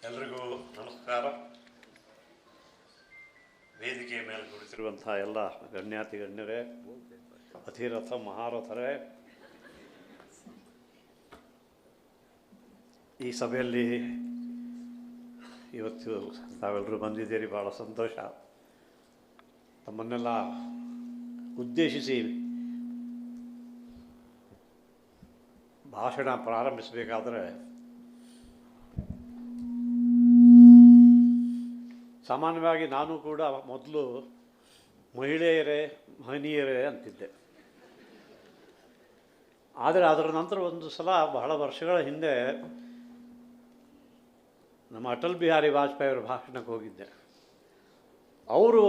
ಎಲ್ರಿಗೂ ನಮಸ್ಕಾರ. ವೇದಿಕೆಯ ಮೇಲೆ ಕುಳಿತಿರುವಂಥ ಎಲ್ಲ ಗಣ್ಯಾತಿ ಗಣ್ಯರೇ, ಅತಿರಥ ಮಹಾರಥರೇ, ಈ ಸಭೆಯಲ್ಲಿ ಇವತ್ತು ತಾವೆಲ್ಲರೂ ಬಂದಿದ್ದೀರಿ, ಭಾಳ ಸಂತೋಷ. ತಮ್ಮನ್ನೆಲ್ಲ ಉದ್ದೇಶಿಸಿ ಭಾಷಣ ಪ್ರಾರಂಭಿಸಬೇಕಾದ್ರೆ ಸಾಮಾನ್ಯವಾಗಿ ನಾನು ಕೂಡ ಮೊದಲು ಮಹಿಳೆಯರೇ ಮಹನೀಯರೇ ಅಂತಿದ್ದೆ. ಆದರೆ ಅದರ ನಂತರ ಒಂದು ಸಲ ಬಹಳ ವರ್ಷಗಳ ಹಿಂದೆ ನಮ್ಮ ಅಟಲ್ ಬಿಹಾರಿ ವಾಜಪೇಯಿ ಅವರ ಭಾಷಣಕ್ಕೆ ಹೋಗಿದ್ದೆ. ಅವರು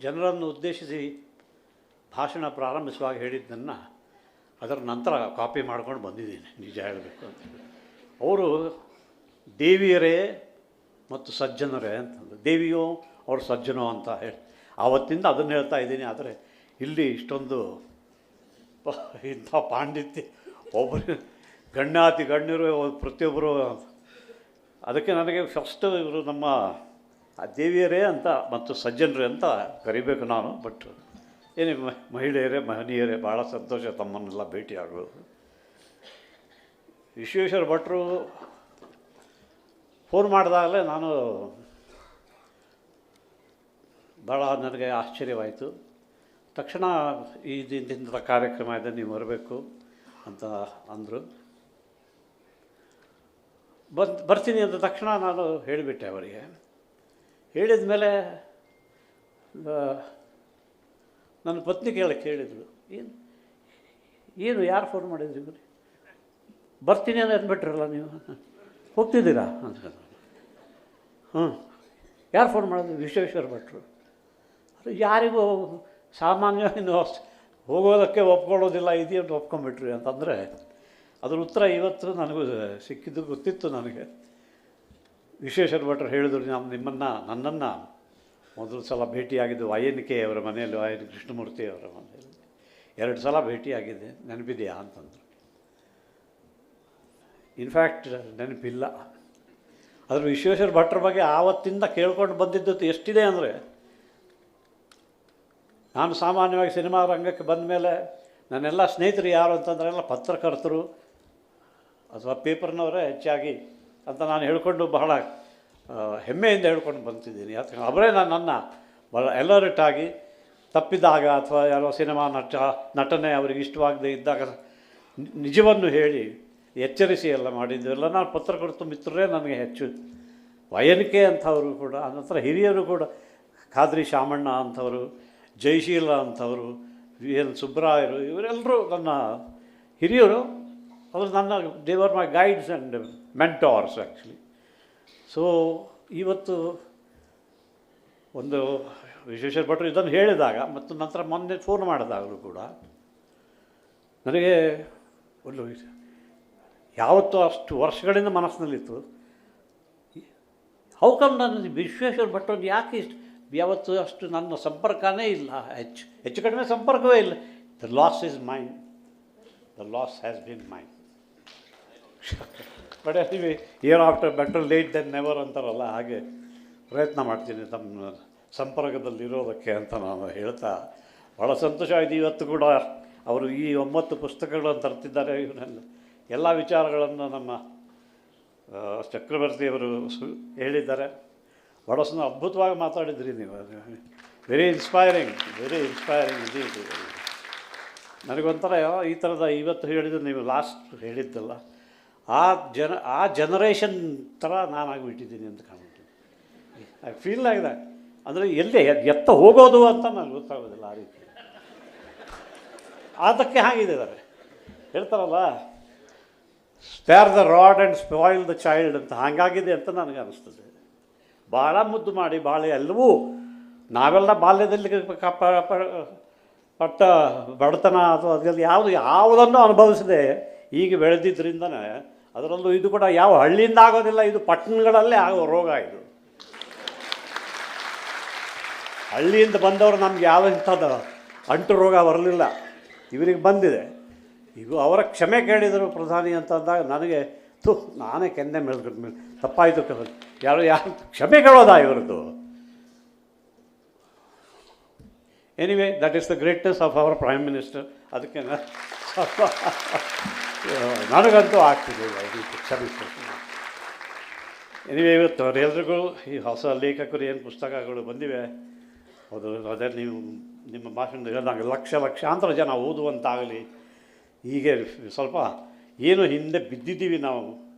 ಜನರನ್ನು ಉದ್ದೇಶಿಸಿ ಭಾಷಣ ಪ್ರಾರಂಭಿಸುವಾಗ ಹೇಳಿದ್ದನ್ನು ಅದರ ನಂತರ ಕಾಪಿ ಮಾಡ್ಕೊಂಡು ಬಂದಿದ್ದೀನಿ, ನಿಜ ಹೇಳಬೇಕು ಅಂತ. ಅವರು ದೇವಿಯರೇ ಮತ್ತು ಸಜ್ಜನರೇ ಅಂತಂದು, ದೇವಿಯೋ ಅವ್ರ ಸಜ್ಜನೋ ಅಂತ ಹೇಳಿ ಆವತ್ತಿಂದ ಅದನ್ನು ಹೇಳ್ತಾ ಇದ್ದೀನಿ. ಆದರೆ ಇಲ್ಲಿ ಇಷ್ಟೊಂದು ಇಂಥ ಪಾಂಡಿತ್ಯ, ಒಬ್ಬರು ಗಣ್ಯಾತಿ ಗಣ್ಯರು ಪ್ರತಿಯೊಬ್ಬರು, ಅದಕ್ಕೆ ನನಗೆ ಫಸ್ಟು ಇವರು ನಮ್ಮ ದೇವಿಯರೇ ಅಂತ ಮತ್ತು ಸಜ್ಜನರೇ ಅಂತ ಕರಿಬೇಕು ನಾನು. ಬಟ್ ಏನೇ ಮಹಿಳೆಯರೇ ಮಹನೀಯರೇ, ಭಾಳ ಸಂತೋಷ ತಮ್ಮನ್ನೆಲ್ಲ ಭೇಟಿಯಾಗೋದು. ವಿಶ್ವೇಶ್ವರ ಭಟ್ರು ಫೋನ್ ಮಾಡಿದಾಗಲೇ ನಾನು ಭಾಳ ನನಗೆ ಆಶ್ಚರ್ಯವಾಯಿತು. ತಕ್ಷಣ ಇಂಥ ಕಾರ್ಯಕ್ರಮ ಇದೆ, ನೀವು ಬರಬೇಕು ಅಂತ ಅಂದರು. ಬರ್ತೀನಿ ಅಂತ ತಕ್ಷಣ ನಾನು ಹೇಳಿಬಿಟ್ಟೆ ಅವರಿಗೆ. ಹೇಳಿದ ಮೇಲೆ ನನ್ನ ಪತ್ನಿ ಕೇಳಿದ್ರು, ಏನು ಯಾರು ಫೋನ್ ಮಾಡಿದ್ರಿ ಬರೀ ಬರ್ತೀನಿ ಅಂತ ಅಂದ್ಬಿಟ್ರಲ್ಲ, ನೀವು ಹೋಗ್ತಿದ್ದೀರಾ ಅಂತ. ಯಾರು ಫೋನ್ ಮಾಡಿದ್ರು? ವಿಶ್ವೇಶ್ವರ ಭಟ್ರು. ಅದು ಯಾರಿಗೂ ಸಾಮಾನ್ಯವಾಗಿ ಹೋಗೋದಕ್ಕೆ ಒಪ್ಕೊಳ್ಳೋದಿಲ್ಲ, ಇದೆಯಂತ ಒಪ್ಕೊಂಡ್ಬಿಟ್ರಿ ಅಂತಂದರೆ ಅದ್ರ ಉತ್ತರ ಇವತ್ತು ನನಗೂ ಸಿಕ್ಕಿದ್ದು ಗೊತ್ತಿತ್ತು ನನಗೆ. ವಿಶ್ವೇಶ್ವರ ಭಟ್ರು ಹೇಳಿದ್ರು, ನನ್ನನ್ನು ಮೊದಲು ಸಲ ಭೇಟಿಯಾಗಿದ್ದು YNK ಅವರ ಮನೆಯಲ್ಲಿ, YN ಕೃಷ್ಣಮೂರ್ತಿ ಅವರ ಮನೆಯಲ್ಲಿ 2 ಸಲ ಭೇಟಿಯಾಗಿದ್ದೆ, ನೆನಪಿದೆಯಾ ಅಂತಂದರು. ಇನ್ಫ್ಯಾಕ್ಟ್ ನೆನಪಿಲ್ಲ. ಆದರೆ ವಿಶ್ವೇಶ್ವರ ಭಟ್ರ ಬಗ್ಗೆ ಆವತ್ತಿಂದ ಕೇಳ್ಕೊಂಡು ಬಂದಿದ್ದು ಎಷ್ಟಿದೆ ಅಂದರೆ, ನಾನು ಸಾಮಾನ್ಯವಾಗಿ ಸಿನಿಮಾ ರಂಗಕ್ಕೆ ಬಂದ ಮೇಲೆ ನನ್ನೆಲ್ಲ ಸ್ನೇಹಿತರು ಯಾರು ಅಂತಂದರೆ ಎಲ್ಲ ಪತ್ರಕರ್ತರು ಅಥವಾ ಪೇಪರ್ನವರೇ ಹೆಚ್ಚಾಗಿ ಅಂತ ನಾನು ಹೇಳ್ಕೊಂಡು ಬಹಳ ಹೆಮ್ಮೆಯಿಂದ ಹೇಳ್ಕೊಂಡು ಬಂತಿದ್ದೀನಿ. ಯಾಕಂದರೆ ಅವರೇ ನನ್ನನ್ನು ಭಾಳ ಎಲರ್ಟಾಗಿ ತಪ್ಪಿದಾಗ ಅಥವಾ ಯಾರೋ ಸಿನಿಮಾ ನಟನೆ ಅವರಿಗೆ ಇಷ್ಟವಾಗದೇ ಇದ್ದಾಗ ನಿಜವನ್ನು ಹೇಳಿ ಎಚ್ಚರಿಸಿ ಎಲ್ಲ ಮಾಡಿದ್ದು ಎಲ್ಲ ನಾನು ಪತ್ರಕರ್ತ ಮಿತ್ರರೇ ನನಗೆ ಹೆಚ್ಚು. YNK ಅಂಥವರು ಕೂಡ, ಅನಂತರ ಹಿರಿಯರು ಕೂಡ, ಖಾದ್ರಿ ಶಾಮಣ್ಣ ಅಂಥವರು, ಜಯಶೀಲ ಅಂಥವರು, VN ಸುಬ್ಬರಾಯರು, ಇವರೆಲ್ಲರೂ ನನ್ನ ಹಿರಿಯರು. ಅವರು ನನ್ನ ದೇವರ್ ಮೈ ಗೈಡ್ಸ್ ಆ್ಯಂಡ್ ಮೆಂಟಾರ್ಸ್ ಆ್ಯಕ್ಚುಲಿ. ಸೊ ಇವತ್ತು ಒಂದು ವಿಶ್ವೇಶ್ವರ ಭಟ್ರು ಇದನ್ನು ಹೇಳಿದಾಗ ಮತ್ತು ನಂತರ ಮೊನ್ನೆ ಫೋನ್ ಮಾಡಿದಾಗಲೂ ಕೂಡ ನನಗೆ ಒಂದು ಯಾವತ್ತೂ ಅಷ್ಟು ವರ್ಷಗಳಿಂದ ಮನಸ್ಸಿನಲ್ಲಿತ್ತು, ಹೌಕಮ್ ನನ್ನ ವಿಶ್ವೇಶ್ವರ ಭಟ್ರು ಯಾಕೆ ಯಾವತ್ತೂ ಅಷ್ಟು ನನ್ನ ಸಂಪರ್ಕನೇ ಇಲ್ಲ, ಹೆಚ್ಚು ಕಡಿಮೆ ಸಂಪರ್ಕವೇ ಇಲ್ಲ. The loss is mine, the loss has been mine. But ನೀವು year after better late than never ಅಂತಾರಲ್ಲ, ಹಾಗೆ ಪ್ರಯತ್ನ ಮಾಡ್ತೀನಿ ತಮ್ಮ ಸಂಪರ್ಕದಲ್ಲಿರೋದಕ್ಕೆ ಅಂತ ನಾನು ಹೇಳ್ತಾ ಭಾಳ ಸಂತೋಷ ಆಯಿತು. ಇವತ್ತು ಕೂಡ ಅವರು ಈ 9 ಪುಸ್ತಕಗಳನ್ನು ತರ್ತಿದ್ದಾರೆ. ಇವನ್ನೆಲ್ಲ ಎಲ್ಲ ವಿಚಾರಗಳನ್ನು ನಮ್ಮ ಚಕ್ರವರ್ತಿಯವರು ಹೇಳಿದ್ದಾರೆ. ಭಾಳ ಅದ್ಭುತವಾಗಿ ಮಾತಾಡಿದ್ರಿ ನೀವು. ವೆರಿ ಇನ್ಸ್ಪೈರಿಂಗ್ ಇದು. ನನಗೊಂಥರ ಈ ಥರದ ಇವತ್ತು ಹೇಳಿದ್ದು ನೀವು ಲಾಸ್ಟ್ ಹೇಳಿದ್ದಲ್ಲ, ಆ ಜನರೇಷನ್ ಥರ ನಾನಾಗಿಬಿಟ್ಟಿದ್ದೀನಿ ಅಂತ ಕಾಣ್ತೀನಿ. I feel like that. ಅಂದರೆ ಎಲ್ಲೇ ಎತ್ತ ಹೋಗೋದು ಅಂತ ನನಗೆ ಗೊತ್ತಾಗೋದಿಲ್ಲ ಆ ರೀತಿ. ಅದಕ್ಕೆ ಹಾಗಿದ್ದಾರೆ ಹೇಳ್ತಾರಲ್ಲ, spare the rod and spoil the child ಅಂತ, ಹಾಗಾಗಿದೆ ಅಂತ ನನಗೆ ಅನ್ನಿಸ್ತದೆ. ಭಾಳ ಮುದ್ದು ಮಾಡಿ ಭಾಳ ಎಲ್ಲವೂ ನಾವೆಲ್ಲ ಬಾಲ್ಯದಲ್ಲಿ ಪಟ್ಟ ಬಡತನ ಅಥವಾ ಅದರಲ್ಲಿ ಯಾವುದನ್ನು ಅನುಭವಿಸದೆ ಈಗ ಬೆಳೆದಿದ್ದರಿಂದನೇ, ಅದರಲ್ಲೂ ಇದು ಕೂಡ ಯಾವ ಹಳ್ಳಿಯಿಂದ ಆಗೋದಿಲ್ಲ, ಇದು ಪಟ್ಟಣಗಳಲ್ಲೇ ಆಗೋ ರೋಗ. ಇದು ಹಳ್ಳಿಯಿಂದ ಬಂದವರು ನಮ್ಗೆ ಯಾವ ಇಂಥದ್ದು ಅಂಟು ರೋಗ ಬರಲಿಲ್ಲ, ಇವರಿಗೆ ಬಂದಿದೆ. ಇವು ಅವರ ಕ್ಷಮೆ ಕೇಳಿದರು ಪ್ರಧಾನಿ ಅಂತಂದಾಗ ನನಗೆ ನಾನೇ ಕೆನ್ನೆ ಮೇಲೆ ತಪ್ಪಾಯಿತು, ಯಾರು ಕ್ಷಮೆ ಕೇಳೋದಾ ಇವ್ರದ್ದು? Anyway, that is the greatness of our prime minister. ಅದಕ್ಕೆ ನನಗಂತೂ ಆಗ್ತಿದೆ, ಕ್ಷಮಿಸ್ತೀನಿ. ಎನಿವೇ, ಇವತ್ತು ಅವರೆಲ್ಲರಿಗೂ ಈ ಹೊಸ ಲೇಖಕರು ಏನು ಪುಸ್ತಕಗಳು ಬಂದಿವೆ, ಅದು ಅದೇ ನೀವು ನಿಮ್ಮ ಭಾಷಣದಲ್ಲಿ ಹೇಳಿದಾಗ ಲಕ್ಷಾಂತರ ಜನ ಓದುವಂತಾಗಲಿ. ಹೀಗೆ ಸ್ವಲ್ಪ ಏನು ಹಿಂದೆ ಬಿದ್ದಿದ್ದೀವಿ ನಾವು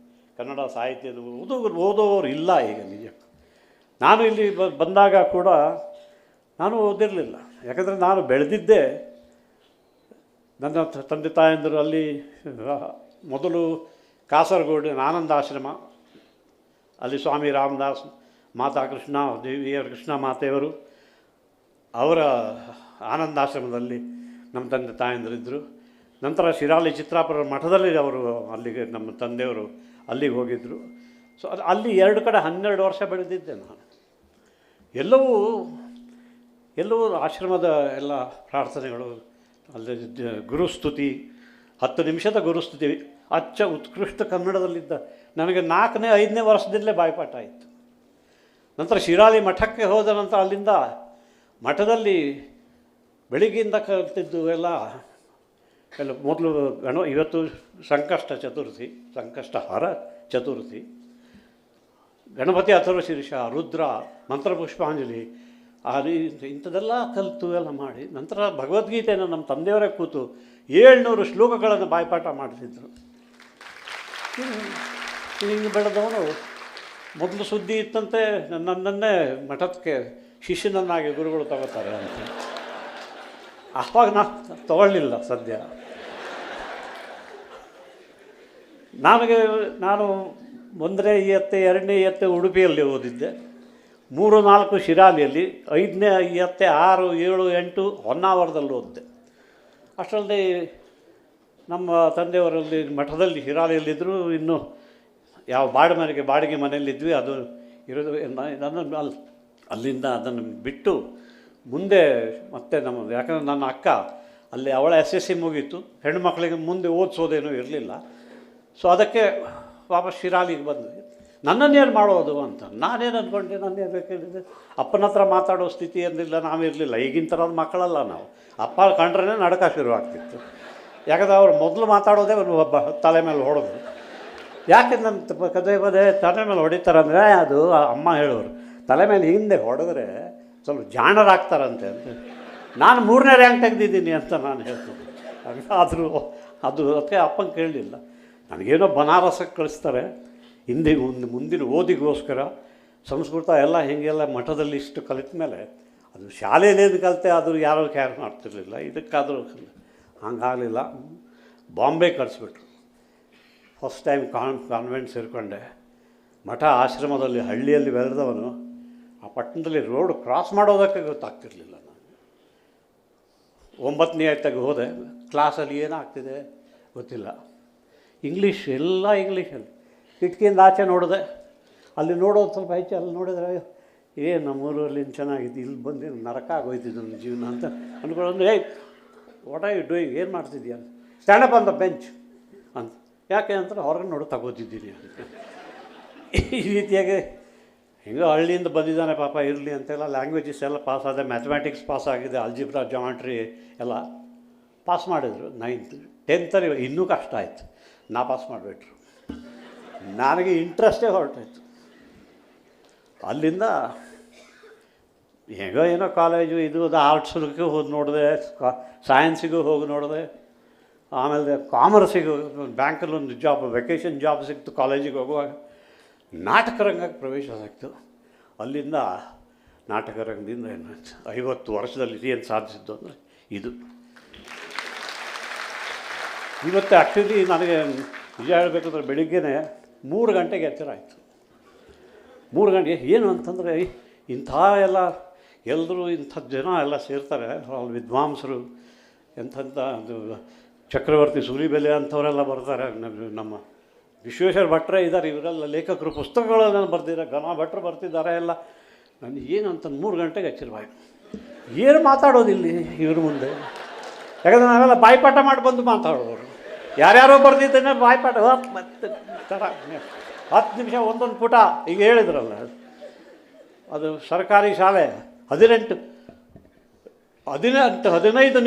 ಕನ್ನಡ ಸಾಹಿತ್ಯದ ಓದೋರು ಇಲ್ಲ ಈಗ. ನಿಜ, ನಾನು ಇಲ್ಲಿ ಬಂದಾಗ ಕೂಡ ನಾನು ಓದಿರಲಿಲ್ಲ. ಯಾಕಂದರೆ ನಾನು ಬೆಳೆದಿದ್ದೆ, ನನ್ನ ತಂದೆ ತಾಯಂದರು ಅಲ್ಲಿ ಮೊದಲು ಕಾಸರಗೋಡಿನ ಆನಂದಾಶ್ರಮ, ಅಲ್ಲಿ ಸ್ವಾಮಿ ರಾಮದಾಸ್, ಮಾತಾ ಕೃಷ್ಣ ದೇವಿಯರ ಕೃಷ್ಣ ಮಾತೆಯವರು, ಅವರ ಆನಂದಾಶ್ರಮದಲ್ಲಿ ನಮ್ಮ ತಂದೆ ತಾಯಂದಿರಿದ್ದರು. ನಂತರ ಶಿರಾಲಿ ಚಿತ್ರಾಪುರ ಮಠದಲ್ಲಿ ಅವರು ಅಲ್ಲಿಗೆ ನಮ್ಮ ತಂದೆಯವರು ಅಲ್ಲಿಗೆ ಹೋಗಿದ್ದರು. ಸೊ ಅಲ್ಲಿ 2 ಕಡೆ 12 ವರ್ಷ ಬೆಳೆದಿದ್ದೆ ನಾನು. ಎಲ್ಲವೂ ಆಶ್ರಮದ ಎಲ್ಲ ಪ್ರಾರ್ಥನೆಗಳು, ಅಲ್ಲಿ ಗುರುಸ್ತುತಿ, 10 ನಿಮಿಷದ ಗುರುಸ್ತುತಿ ಉತ್ಕೃಷ್ಟ ಕನ್ನಡದಲ್ಲಿದ್ದ ನನಗೆ 4ನೇ 5ನೇ ವರ್ಷದಲ್ಲೇ ಬಾಯ್ಪಾಠ ಆಯಿತು. ನಂತರ ಶಿರಾಲಿ ಮಠಕ್ಕೆ ಹೋದ ನಂತರ ಅಲ್ಲಿಂದ ಮಠದಲ್ಲಿ ಬೆಳಿಗ್ಗೆಯಿಂದ ಕಲಿತಿದ್ದು ಎಲ್ಲ ಮೊದಲು ಇವತ್ತು ಸಂಕಷ್ಟಹಾರ ಚತುರ್ಥಿ, ಗಣಪತಿ ಅಥರ್ವ ಶೀರ್ಷ, ರುದ್ರ, ಮಂತ್ರಪುಷ್ಪಾಂಜಲಿ, ಇಂಥದ್ದೆಲ್ಲ ಕಲಿತು ಎಲ್ಲ ಮಾಡಿ ನಂತರ ಭಗವದ್ಗೀತೆಯನ್ನು ನಮ್ಮ ತಂದೆಯವರೇ ಕೂತು 700 ಶ್ಲೋಕಗಳನ್ನು ಬಾಯ್ಪಾಠ ಮಾಡ್ತಿದ್ರು. ಹಿಂಗೆ ಬೆಳೆದವನು ಮೊದಲು ಸುದ್ದಿ ಇತ್ತಂತೆ ನನ್ನನ್ನೇ ಮಠಕ್ಕೆ ಶಿಷ್ಯನನ್ನಾಗಿ ಗುರುಗಳು ತಗೋತಾರೆ ಅಂತ. ಆವಾಗ ನಾನು ತಗೊಳ್ಳಿಲ್ಲ ಸದ್ಯ. ನಾನು 1ನೇ ಇಯತ್ತೆ 2ನೇ ಇಯತ್ತೆ ಉಡುಪಿಯಲ್ಲಿ ಓದಿದ್ದೆ, 3-4 ಶಿರಾಲಿಯಲ್ಲಿ, 5ನೇ ಇಯತ್ತೆ 6, 7, 8 ಹೊನ್ನಾವರದಲ್ಲಿ ಓದಿದೆ. ಅಷ್ಟರಲ್ಲಿ ನಮ್ಮ ತಂದೆಯವರಲ್ಲಿ ಮಠದಲ್ಲಿ ಶಿರಾಲಿಯಲ್ಲಿದ್ದರು. ಇನ್ನು ಯಾವ ಬಾಡಿಗೆ ಮನೆಯಲ್ಲಿದ್ವಿ, ಅದು ಇರೋದು. ನನ್ನನ್ನು ಅಲ್ಲಿಂದ ಅದನ್ನು ಬಿಟ್ಟು ಮುಂದೆ ಮತ್ತೆ ಯಾಕಂದರೆ ನನ್ನ ಅಕ್ಕ ಅಲ್ಲಿ ಅವಳ SSC ಮುಗೀತು, ಹೆಣ್ಣುಮಕ್ಕಳಿಗೆ ಮುಂದೆ ಓದಿಸೋದೇನೂ ಇರಲಿಲ್ಲ. ಸೊ ಅದಕ್ಕೆ ವಾಪಸ್ ಶಿರಾಲಿಗೆ ಬಂದ್ವಿ. ನನ್ನನ್ನೇನು ಮಾಡೋದು ಅಂತ ನಾನೇನು ಅಂದ್ಕೊಂಡೆ, ನನ್ನೇನು ಬೇಕಿದೆ, ಅಪ್ಪನ ಹತ್ರ ಮಾತಾಡೋ ಸ್ಥಿತಿ ಏನಿಲ್ಲ, ನಾವಿರಲಿಲ್ಲ. ಈಗಿನ ಥರದ ಮಕ್ಕಳಲ್ಲ ನಾವು. ಅಪ್ಪ ಕಂಡ್ರೇ ನಡಕ ಶುರುವಾಗ್ತಿತ್ತು. ಯಾಕಂದರೆ ಅವ್ರು ಮೊದಲು ಮಾತಾಡೋದೇ ಒಬ್ಬ ತಲೆ ಮೇಲೆ ಹೊಡೆದು. ಯಾಕೆ ನನ್ನ ಪದೇ ತಲೆ ಮೇಲೆ ಹೊಡಿತಾರಂದರೆ, ಅದು ಅಮ್ಮ ಹೇಳೋರು, ತಲೆ ಮೇಲೆ ಹಿಂದೆ ಹೊಡೆದ್ರೆ ಸ್ವಲ್ಪ ಜಾಣರಾಗ್ತಾರಂತೆ ಅಂತ. ನಾನು 3ನೇ ರ್ಯಾಂಕ್ ತೆಗೆದಿದ್ದೀನಿ ಅಂತ ನಾನು ಹೇಳ್ತೀನಿ. ಆದರೂ ಅದು ಅದಕ್ಕೆ ಅಪ್ಪಂಗೆ ಕೇಳಲಿಲ್ಲ. ನನಗೇನೋ ಬನಾರಸಕ್ಕೆ ಕಳಿಸ್ತಾರೆ ಮುಂದಿನ ಓದಿಗೋಸ್ಕರ. ಸಂಸ್ಕೃತ ಎಲ್ಲ ಹೀಗೆಲ್ಲ ಮಠದಲ್ಲಿ ಇಷ್ಟು ಕಲಿತ ಮೇಲೆ ಅದು ಶಾಲೆಯಲ್ಲೇನು ಕಲಿತೆ ಅದು ಯಾರೂ ಕ್ಯಾರ್ ಮಾಡ್ತಿರ್ಲಿಲ್ಲ. ಇದಕ್ಕಾದರೂ ಹಂಗಾಗಲಿಲ್ಲ. ಬಾಂಬೆ ಕಳಿಸ್ಬಿಟ್ರು. ಫಸ್ಟ್ ಟೈಮ್ ಕಾನ್ವೆಂಟ್ ಸೇರಿಕೊಂಡೆ. ಮಠ ಆಶ್ರಮದಲ್ಲಿ ಹಳ್ಳಿಯಲ್ಲಿ ಬೆಳೆದವನು ಆ ಪಟ್ಟಣದಲ್ಲಿ ರೋಡ್ ಕ್ರಾಸ್ ಮಾಡೋದಕ್ಕೆ ಗೊತ್ತಾಗ್ತಿರ್ಲಿಲ್ಲ. ನಾನು 9ನೇ ಇಯತ್ತೆಗೆ ಹೋದೆ. ಕ್ಲಾಸಲ್ಲಿ ಏನಾಗ್ತಿದೆ ಗೊತ್ತಿಲ್ಲ. ಇಂಗ್ಲೀಷ್ ಎಲ್ಲ ಇಂಗ್ಲೀಷಲ್ಲಿ. ಕಿಟಕಿಯಿಂದ ಆಚೆ ನೋಡಿದೆ, ಅಲ್ಲಿ ನೋಡೋದು ಸ್ವಲ್ಪ ಹೆಚ್ಚು. ಅಲ್ಲಿ ನೋಡಿದರೆ ಏನು ನಮ್ಮೂರಲ್ಲಿ ಚೆನ್ನಾಗಿದ್ದು, ಇಲ್ಲಿ ಬಂದು ನರಕ ಆಗೋಯ್ತಿದ್ದು ನನ್ನ ಜೀವನ ಅಂತ ಅಂದ್ಕೊಳ್ಳೋದು. ವಾಟ್ ಆರ್ ಯು ಡೂಯಿಂಗ್, ಏನು ಮಾಡ್ತಿದ್ದೀಯ? ಸ್ಟ್ಯಾಂಡಪ್ ಆನ್ ದ ಬೆಂಚ್ ಅಂತ. ಯಾಕೆ ಅಂತಾರೆ, ಹೊರಗೆ ನೋಡಿ ತಗೋತಿದ್ದೀನಿ ಅಂತ. ಈ ರೀತಿಯಾಗಿ ಹಿಂಗೆ ಹಳ್ಳಿಯಿಂದ ಬಂದಿದ್ದಾನೆ ಪಾಪ, ಇರಲಿ ಅಂತೆಲ್ಲ. ಲ್ಯಾಂಗ್ವೇಜಸ್ ಎಲ್ಲ ಪಾಸ್ ಆದ, ಮ್ಯಾಥಮೆಟಿಕ್ಸ್ ಪಾಸ್ ಆಗಿದೆ, ಅಲ್ಜಿಬ್ರಾ, ಜಾಮೆಟ್ರಿ ಎಲ್ಲ ಪಾಸ್ ಮಾಡಿದರು. 9th 10th ಇನ್ನೂ ಕಷ್ಟ ಆಯಿತು. ನಾ ಪಾಸ್ ಮಾಡಿಬಿಟ್ರು. ನನಗೆ ಇಂಟ್ರೆಸ್ಟೇ ಹೊರಟಾಯ್ತು. ಅಲ್ಲಿಂದ ಏನೋ ಕಾಲೇಜು ಇದು ಆರ್ಟ್ಸ್ಗೆ ಹೋಗಿ ನೋಡಿದೆ, ಸೈನ್ಸಿಗೂ ಹೋಗಿ ನೋಡಿದೆ. ಆಮೇಲೆ ಕಾಮರ್ಸಿಗೆ ಬ್ಯಾಂಕಲ್ಲಿ ಒಂದು ಜಾಬ್, ವೆಕೇಷನ್ ಜಾಬ್ ಸಿಕ್ತು ಕಾಲೇಜಿಗೆ ಹೋಗುವಾಗ. ನಾಟಕ ರಂಗಕ್ಕೆ ಪ್ರವೇಶ ಸಿಕ್ತು. ಅಲ್ಲಿಂದ ನಾಟಕ ರಂಗದಿಂದ 50 ವರ್ಷದಲ್ಲಿ ಏನು ಸಾಧಿಸಿದ್ದು ಅಂದರೆ ಇದು. ಇವತ್ತು ಆ್ಯಕ್ಚುಲಿ ನನಗೆ ನಿಜ ಹೇಳಬೇಕಂದ್ರೆ ಬೆಳಿಗ್ಗೆನೇ 3 ಗಂಟೆಗೆ ಎಚ್ಚರ ಆಯಿತು. 3 ಗಂಟೆಗೆ ಏನು ಅಂತಂದರೆ, ಎಲ್ಲರೂ ಇಂಥ ಜನ ಎಲ್ಲ ಸೇರ್ತಾರೆ, ವಿದ್ವಾಂಸರು, ಎಂಥಂಥ ಚಕ್ರವರ್ತಿ ಸೂಲಿಬೆಲೆ ಅಂಥವರೆಲ್ಲ ಬರ್ತಾರೆ. ನಮ್ಮ ವಿಶ್ವೇಶ್ವರ ಭಟ್ರೆ ಇದ್ದಾರೆ, ಇವರೆಲ್ಲ ಲೇಖಕರು, ಪುಸ್ತಕಗಳನ್ನು ಬರೆದಿದ್ದಾರೆ, ಘನ ಭಟ್ರು ಬರ್ತಿದ್ದಾರೆ ಎಲ್ಲ. ನಾನು ಏನು ಅಂತ 3 ಗಂಟೆಗೆ ಎಚ್ಚರವಾಯಿತು. ಏನು ಮಾತಾಡೋದಿಲ್ಲಿ ಇವ್ರ ಮುಂದೆ, ಯಾಕಂದರೆ ನಾವೆಲ್ಲ ಬಾಯ್ಪಾಠ ಮಾಡಿ ಬಂದು ಮಾತಾಡೋರು. ಯಾರ್ಯಾರೋ ಬರ್ದಿದ್ದೇನೆ ಬಾಯ್ಪಾಠ ಮತ್ತೆ ಥರ 10 ನಿಮಿಷ ಒಂದೊಂದು ಪುಟ ಈಗ ಹೇಳಿದ್ರಲ್ಲ, ಅದು ಸರ್ಕಾರಿ ಶಾಲೆ 15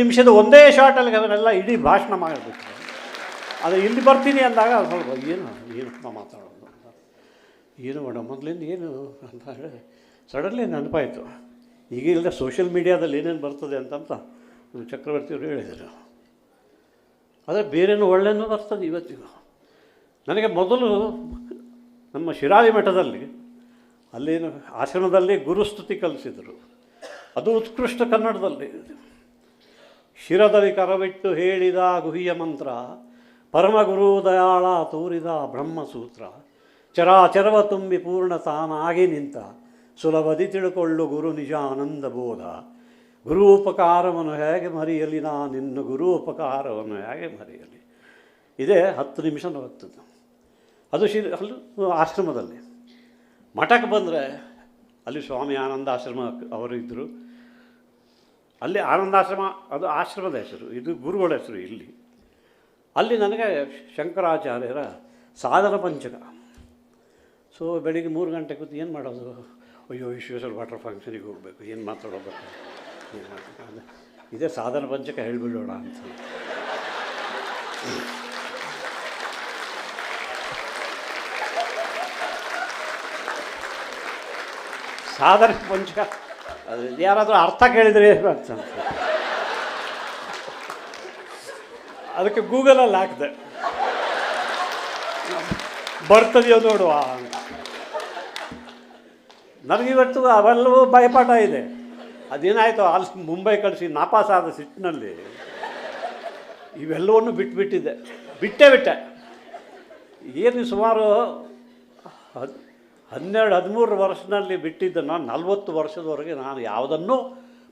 ನಿಮಿಷದ ಒಂದೇ ಶಾರ್ಟಲ್ಲಿ ಅವನ್ನೆಲ್ಲ ಇಡೀ ಭಾಷಣ ಮಾಡಬೇಕು. ಅದು ಇಲ್ಲಿ ಬರ್ತೀನಿ ಅಂದಾಗ ಸ್ವಲ್ಪ ಏನಪ್ಪ ಮಾತಾಡೋದು, ಏನು ಮೇಡಮ್ ಮೊದಲಿಂದ ಏನು ಅಂತ ಹೇಳಿ ಸಡನ್ಲಿ ನೆನಪಾಯಿತು. ಈಗ ಇಲ್ಲದೆ ಸೋಷಿಯಲ್ ಮೀಡಿಯಾದಲ್ಲಿ ಏನೇನು ಬರ್ತದೆ ಅಂತಂತ ಚಕ್ರವರ್ತಿಯವರು ಹೇಳಿದರು. ಆದರೆ ಬೇರೇನು ಒಳ್ಳೆಯೂ ಬರ್ತದೆ ಇವತ್ತಿಗೂ. ನನಗೆ ಮೊದಲು ನಮ್ಮ ಶಿರಾಳಿ ಮಠದಲ್ಲಿ ಅಲ್ಲಿನ ಆಶ್ರಮದಲ್ಲಿ ಗುರುಸ್ತುತಿ ಕಲಿಸಿದರು. ಅದು ಉತ್ಕೃಷ್ಟ ಕನ್ನಡದಲ್ಲಿ. ಶಿರದಲ್ಲಿ ಕರವಿಟ್ಟು ಹೇಳಿದ ಗುಹಿಯ ಮಂತ್ರ, ಪರಮಗುರು ದಯಾಳ ತೋರಿದ ಬ್ರಹ್ಮಸೂತ್ರ, ಚರಾಚರವ ತುಂಬಿ ಪೂರ್ಣ ತಾನಾಗಿ ನಿಂತ, ಸುಲಭದಿ ತಿಳ್ಕೊಳ್ಳು ಗುರು ನಿಜ ಆನಂದ ಬೋಧ, ಗುರು ಉಪಕಾರವನ್ನು ಹೇಗೆ ಮರೆಯಲಿ ನಿನ್ನ ಗುರು ಉಪಕಾರವನ್ನು ಹೇಗೆ ಮರೆಯಲಿ. ಇದೇ 10 ನಿಮಿಷ ಬರ್ತದೆ. ಅದು ಅಲ್ಲೂ ಆಶ್ರಮದಲ್ಲಿ. ಮಠಕ್ಕೆ ಬಂದರೆ ಅಲ್ಲಿ ಸ್ವಾಮಿ ಆನಂದಾಶ್ರಮ ಅವರು ಇದ್ದರು. ಅಲ್ಲಿ ಆನಂದಾಶ್ರಮ ಅದು ಆಶ್ರಮದ ಹೆಸರು, ಇದು ಗುರುಗಳ ಹೆಸರು ಇಲ್ಲಿ. ಅಲ್ಲಿ ನನಗೆ ಶಂಕರಾಚಾರ್ಯರ ಸಾಧನ ಪಂಚಕ. ಸೊ ಬೆಳಿಗ್ಗೆ 3 ಗಂಟೆ ಕೂತು ಏನು ಮಾಡೋದು, ಅಯ್ಯೋ ವಿಶ್ವೇಶ್ವರ ವಾಟರ್ ಫಂಕ್ಷನಿಗೆ ಹೋಗಬೇಕು, ಏನು ಮಾತಾಡೋದು, ಏನು ಮಾತಾಡೋದು, ಇದೇ ಸಾಧನ ಪಂಚಕ ಹೇಳಿಬಿಡೋಣ ಅಂತ. ಸಾಧನ ಪಂಚಕ ಅದು ಯಾರಾದರೂ ಅರ್ಥ ಕೇಳಿದರೆ ಅಂತ ಅದಕ್ಕೆ ಗೂಗಲಲ್ಲಿ ಹಾಕಿದೆ, ಬರ್ತದೆಯೋ ನೋಡುವ ಅಂತ. ನನಗಿವತ್ತು ಅವೆಲ್ಲವೂ ಭಯಪಾಠ ಇದೆ. ಅದೇನಾಯಿತು, ಅಲ್ಲಿ ಮುಂಬೈ ಕಳಿಸಿ ನಾಪಾಸಾದ ಸಿಟ್ಟಿನಲ್ಲಿ ಇವೆಲ್ಲವನ್ನು ಬಿಟ್ಟೆ. ಏನು ಸುಮಾರು 12-13 ವರ್ಷದಲ್ಲಿ ಬಿಟ್ಟಿದ್ದನ್ನು 40 ವರ್ಷದವರೆಗೆ ನಾನು ಯಾವುದನ್ನೂ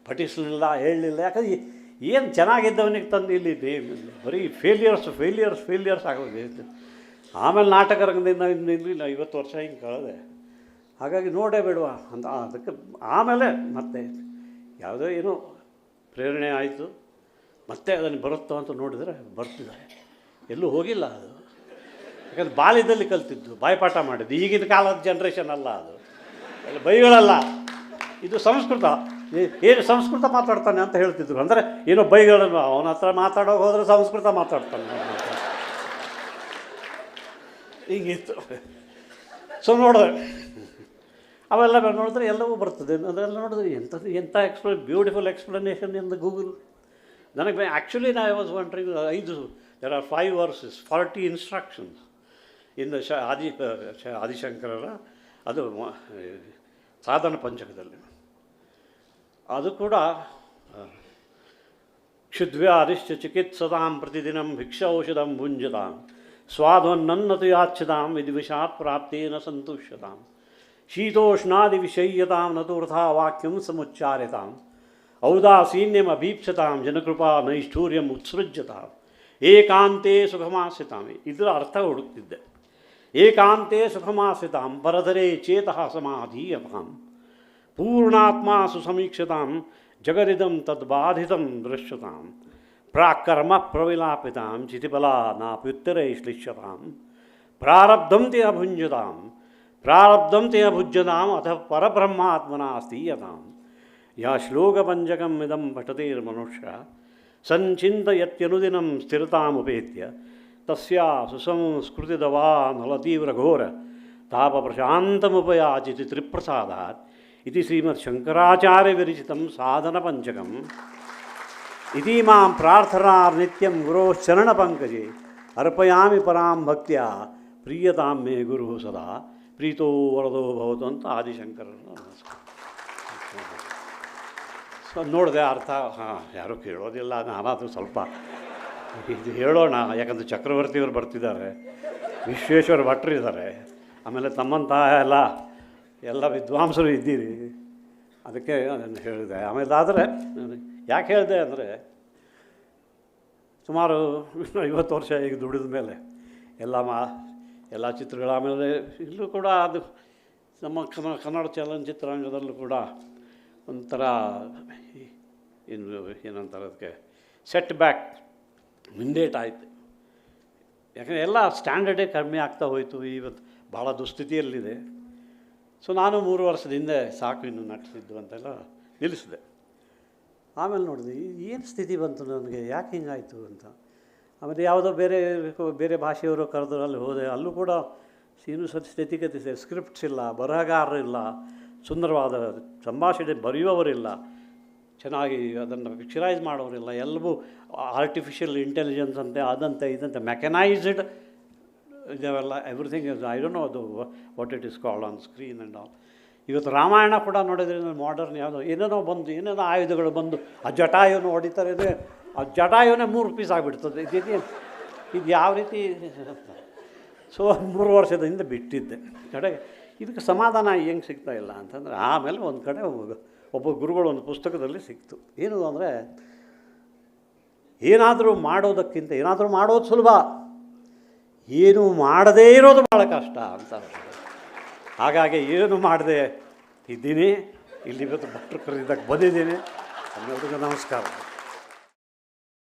ಪಠಿಸಲಿಲ್ಲ, ಹೇಳಲಿಲ್ಲ. ಯಾಕಂದ್ರೆ ಏನು ಚೆನ್ನಾಗಿದ್ದವನಿಗೆ ತಂದು ಇಲ್ಲಿ ಬರೀ ಫೇಲಿಯರ್ಸ್ ಆಗೋದು. ಆಮೇಲೆ ನಾಟಕ ರಂಗದಿಂದ ಇಲ್ಲಿ 50 ವರ್ಷ ಹಿಂಗೆ ಕಳೆದೆ. ಹಾಗಾಗಿ ನೋಡೇ ಬಿಡುವ ಅಂತ ಅದಕ್ಕೆ ಆಮೇಲೆ ಮತ್ತೆ ಯಾವುದೋ ಏನೋ ಪ್ರೇರಣೆ ಆಯಿತು. ಮತ್ತೆ ಅದನ್ನು ಬರುತ್ತೋ ಅಂತ ನೋಡಿದರೆ ಬರ್ತಿದ್ದಾರೆ, ಎಲ್ಲೂ ಹೋಗಿಲ್ಲ ಅದು. ಯಾಕಂದ್ರೆ ಬಾಲ್ಯದಲ್ಲಿ ಕಲ್ತಿದ್ದು, ಬಾಯ್ಪಾಠ ಮಾಡಿದ್ದು. ಈಗಿನ ಕಾಲದ ಜನ್ರೇಷನ್ ಅಲ್ಲ ಅದು, ಅಲ್ಲಿ ಬೈಗಳಲ್ಲ. ಇದು ಸಂಸ್ಕೃತ. ಏನು ಸಂಸ್ಕೃತ ಮಾತಾಡ್ತಾನೆ ಅಂತ ಹೇಳ್ತಿದ್ರು. ಅಂದರೆ ಏನೋ ಬೈಗಳನ್ನು ಅವನ ಹತ್ರ ಮಾತಾಡೋಕೆ ಹೋದರೆ ಸಂಸ್ಕೃತ ಮಾತಾಡ್ತಾನೆ ಹೀಗಿತ್ತು. ಸೊ ನೋಡಿದೆ ಅವೆಲ್ಲ ನೋಡಿದ್ರೆ ಎಲ್ಲವೂ ಬರ್ತದೆ. ಅದೆಲ್ಲ ನೋಡಿದ್ರೆ ಎಂಥ beautiful explanation in the Google. ನನಗೆ actually I was wondering, there are 5 verses, 40 instructions in the ಆದಿಶಂಕರರ ಅದು ಸಾಧನ ಪಂಚಕದಲ್ಲಿ. ಅದು ಕೂಡ ಕ್ಷುದ್ವ್ಯಾಧಿಶ್ಚ ಚಿಕಿತ್ಸತಾಂ ಪ್ರತಿದಿನಂ ಭಿಕ್ಷೌಷಧಂ ಭುಂಜತಾಂ ಸ್ವಾಧ್ವನ್ನನ್ನತು ಯಾಚ್ಯತಾಂ ವಿಧಿವಿಷಾತ್ ಪ್ರಾಪ್ತೇನ ಸಂತುಷ್ಯತಾಂ ಶೀತೋಷ್ಣಾದಿ ವಿಷಯ್ಯತಾಂ ನತು ವೃಥಾ ವಾಕ್ಯಂ ಸಮುಚ್ಚಾರ್ಯತಾಂ ಔದಾಸೀನ್ಯಂ ಅಭೀಪ್ಸತಾಂ ಜನಕೃಪಾ ನೈಷ್ಠೂರ್ಯಂ ಉತ್ಸೃಜ್ಯತಾಂ ಏಕಾಂತೆ ಸುಖಮಾಶ್ರಿತಾಂ. ಇದರ ಅರ್ಥ ಹುಡುಕ್ತಿದ್ದೆ. ಏಕಾಂತೆ ಸುಖಮಾಶ್ರಿತಾಂ ಪರಧರೆ ಚೇತಃ ಸಮಾಧೀಯತಾಂ ಪೂರ್ಣಾತ್ಮ ಸುಸಮೀಕ್ಷತಾಂ ಜಗದಿದಂ ತದ್ಬಾಧಿತಂ ದೃಶ್ಯತಾಂ ಪ್ರಾಕರ್ಮ ಪ್ರವಿಲಾಪಿತಾಂ ಚಿತಿಬಲ ನಾಪ್ಯುತ್ತರೈ ಶ್ಲಿಷ್ಯತಾಂ ಪ್ರಾರಬ್ಧಂ ತೇ ಅಭುಜ್ಯತಾಂ ಅಥ ಪರಬ್ರಹ್ಮಾತ್ಮನ ಸ್ಥೀಯತಾಂ ಯಾ ಶ್ಲೋಕಪಂಚಕಂ ಇದಂ ಪಠತೇರ್ಮನುಷ್ಯ ಸಂಚಿಂತಯತ್ಯನುದಿನಂ ಸ್ಥಿರತಾಮುಪೇತ್ಯ ತಸ್ಯ ಸುಸಂಸ್ಕೃತಿದವಾ ನಲತೀವ್ರಘೋರ ತಾಪ ಪ್ರಶಾಂತಮುಪಯಾಚಿತಿ ತ್ರಿಪ್ರಸಾದಾತ್ ಇತಿ ಶ್ರೀಮದ್ ಶಂಕರಾಚಾರ್ಯ ವಿರಚಿತಂ ಸಾಧನ ಪಂಚಕಂ ಇದೀಮಾಂ ಪ್ರಾರ್ಥನಾ ನಿತ್ಯಂ ಗುರೋಶ್ಚರಣ ಪಂಕಜೆ ಅರ್ಪಯಾಮಿ ಪರಾಂ ಭಕ್ತ್ಯ ಪ್ರೀಯತಾಂ ಮೇ ಗುರು ಸದಾ ಪ್ರೀತೋ ವರದೋ ಭವತು ಅಂತ ಆದಿಶಂಕರರು. ಸೊ ನೋಡಿದೆ ಅರ್ಥ. ಯಾರೂ ಕೇಳೋದಿಲ್ಲ, ನಾನಾದರೂ ಸ್ವಲ್ಪ ಇದು ಹೇಳೋಣ. ಯಾಕಂದರೆ ಚಕ್ರವರ್ತಿಯವರು ಬರ್ತಿದ್ದಾರೆ, ವಿಶ್ವೇಶ್ವರ ಭಟ್ರು ಇದ್ದಾರೆ, ಆಮೇಲೆ ತಮ್ಮಂತ ಎಲ್ಲ ವಿದ್ವಾಂಸರು ಇದ್ದೀರಿ. ಅದಕ್ಕೆ ಅದನ್ನು ಹೇಳಿದೆ. ಆಮೇಲೆ ಆದರೆ ಯಾಕೆ ಹೇಳಿದೆ ಅಂದರೆ, ಸುಮಾರು 50 ವರ್ಷ ಈಗ ದುಡಿದ ಮೇಲೆ ಎಲ್ಲ ಚಿತ್ರಗಳು, ಆಮೇಲೆ ಇಲ್ಲೂ ಕೂಡ ಅದು ನಮ್ಮ ಕನ್ನಡ ಚಲನಚಿತ್ರರಂಗದಲ್ಲೂ ಕೂಡ ಒಂಥರ ಏನಂತಾರೆ ಅದಕ್ಕೆ ಸೆಟ್ ಬ್ಯಾಕ್, ಮುಂದೇಟ್ ಆಯಿತು. ಯಾಕಂದರೆ ಎಲ್ಲ ಸ್ಟ್ಯಾಂಡರ್ಡೇ ಕಡಿಮೆ ಆಗ್ತಾ ಹೋಯಿತು, ಇವತ್ತು ಭಾಳ ದುಸ್ಥಿತಿಯಲ್ಲಿದೆ. ಸೊ ನಾನು 3 ವರ್ಷದ ಹಿಂದೆ ಸಾಕು ಇನ್ನು ನಟಿಸಿದ್ದು ಅಂತೆಲ್ಲ ನಿಲ್ಲಿಸಿದೆ. ಆಮೇಲೆ ನೋಡಿದೆ ಏನು ಸ್ಥಿತಿ ಬಂತು ನನಗೆ, ಯಾಕೆ ಹಿಂಗಾಯಿತು ಅಂತ. ಆಮೇಲೆ ಯಾವುದೋ ಬೇರೆ ಭಾಷೆಯವರು ಕರೆದು ಅಲ್ಲಿ ಹೋದೆ. ಅಲ್ಲೂ ಕೂಡ ಸ್ಥಿತಿಗತಿ ಸ್ಕ್ರಿಪ್ಟ್ಸ್ ಇಲ್ಲ, ಬರಹಗಾರರಿಲ್ಲ, ಸುಂದರವಾದ ಸಂಭಾಷಣೆ ಬರೆಯುವವರಿಲ್ಲ, ಚೆನ್ನಾಗಿ ಅದನ್ನು ಪಿಕ್ಚರೈಸ್ ಮಾಡೋರಿಲ್ಲ. ಎಲ್ಲವೂ ಆರ್ಟಿಫಿಷಿಯಲ್ ಇಂಟೆಲಿಜೆನ್ಸ್ ಅಂತೆ, ಅದಂತೆ ಇದಂತೆ ಮೆಕನೈಸ್ಡ್ ಇದೆಲ್ಲ. Everything is I don't know ಅದು what it is called on screen and all. ಇವತ್ತು ರಾಮಾಯಣ ಕೂಡ ನೋಡಿದ್ರೆ ಮಾಡರ್ನ್ ಯಾವುದೋ ಏನೇನೋ ಆಯುಧಗಳು ಬಂದು ಆ ಜಟಾಯುವನ್ನು ಹೊಡಿತಾರೆ, ಆ ಜಟಾಯುವೇ 3 ಪೀಸ್ ಆಗಿಬಿಡ್ತದೆ. ಇದು ಯಾವ ರೀತಿ? ಸೊ 3 ವರ್ಷದ ಹಿಂದೆ ಬಿಟ್ಟಿದ್ದೆ. ಕಡೆಗೆ ಇದಕ್ಕೆ ಸಮಾಧಾನ ಹೆಂಗೆ ಸಿಗ್ತಾ ಇಲ್ಲ ಅಂತಂದರೆ, ಆಮೇಲೆ ಒಂದು ಕಡೆ ಒಬ್ಬ ಗುರುಗಳು ಒಂದು ಪುಸ್ತಕದಲ್ಲಿ ಸಿಕ್ತು. ಏನು ಅಂದರೆ, ಏನಾದರೂ ಮಾಡೋದಕ್ಕಿಂತ ಏನಾದರೂ ಮಾಡೋದು ಸುಲಭ, ಏನು ಮಾಡದೇ ಇರೋದು ಭಾಳ ಕಷ್ಟ ಅಂತ. ಹಾಗಾಗಿ ಏನು ಮಾಡದೆ ಇದ್ದೀನಿ, ಇಲ್ಲಿ ಇವತ್ತು ಭಟ್ರು ಕರೆದಿದ್ದಕ್ಕೆ ಬಂದಿದ್ದೀನಿ. ಎಲ್ಲರಿಗೂ ನಮಸ್ಕಾರ.